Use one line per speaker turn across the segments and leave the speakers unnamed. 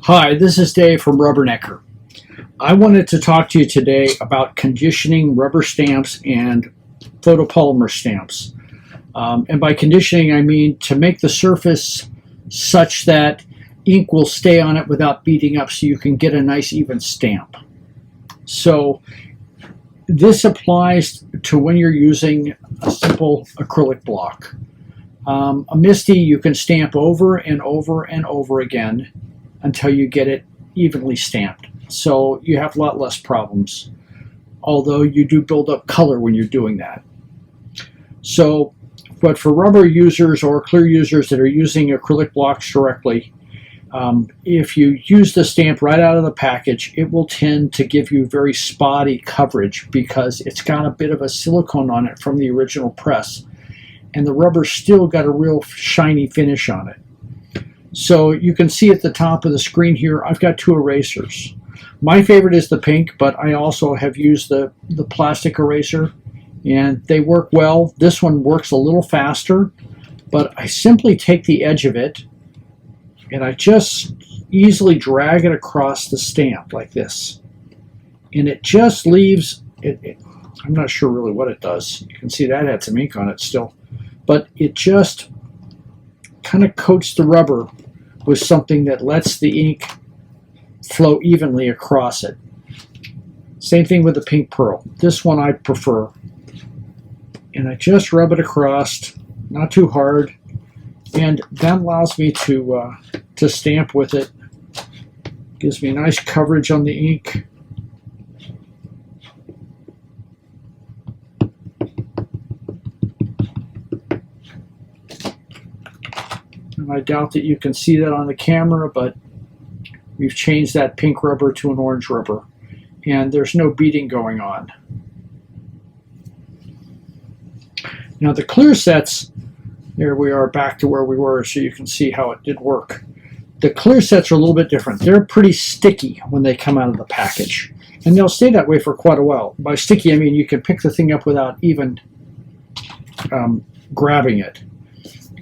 Hi, this is Dave from Rubbernecker. I wanted to talk to you today about conditioning rubber stamps and photopolymer stamps. And by conditioning, I mean to make the surface such that ink will stay on it without beading up so you can get a nice even stamp. So this applies to when you're using a simple acrylic block. A MISTI you can stamp over and over and over again until you get it evenly stamped. So you have a lot less problems, although you do build up color when you're doing that. So, but for rubber users or clear users that are using acrylic blocks directly, if you use the stamp right out of the package, it will tend to give you very spotty coverage because it's got a bit of a silicone on it from the original press, and the rubber's still got a real shiny finish on it. So you can see at the top of the screen here, I've got two erasers. My favorite is the pink, but I also have used the plastic eraser, and they work well. This one works a little faster, but I simply take the edge of it and I just easily drag it across the stamp like this. And it just leaves, I'm not sure really what it does. You can see that had some ink on it still, but it just kind of coats the rubber with something that lets the ink flow evenly across it. Same thing with the pink pearl. This one I prefer. And I just rub it across, not too hard, and that allows me to stamp with it. Gives me nice coverage on the ink. And I doubt that you can see that on the camera, but we've changed that pink rubber to an orange rubber, and there's no beading going on. Now the clear sets, there we are back to where we were so you can see how it did work. The clear sets are a little bit different. They're pretty sticky when they come out of the package, and they'll stay that way for quite a while. By sticky, I mean you can pick the thing up without even grabbing it.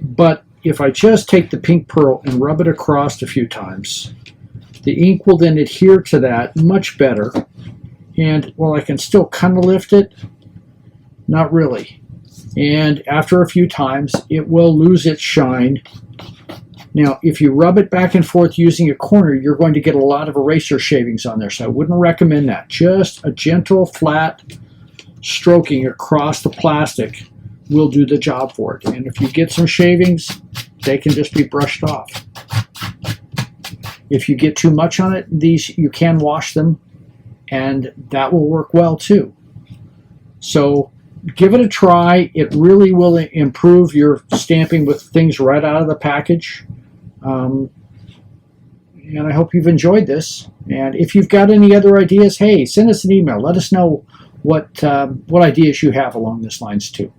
But if I just take the pink pearl and rub it across a few times, the ink will then adhere to that much better. And while I can still kind of lift it, not really. And after a few times, it will lose its shine. Now, if you rub it back and forth using a corner, you're going to get a lot of eraser shavings on there, so I wouldn't recommend that. Just a gentle, flat stroking across the plastic will do the job for it. And if you get some shavings, they can just be brushed off. If you get too much on it, these you can wash them, and that will work well too. So give it a try. It really will improve your stamping with things right out of the package. And I hope you've enjoyed this. And if you've got any other ideas, hey, send us an email. Let us know what ideas you have along these lines too.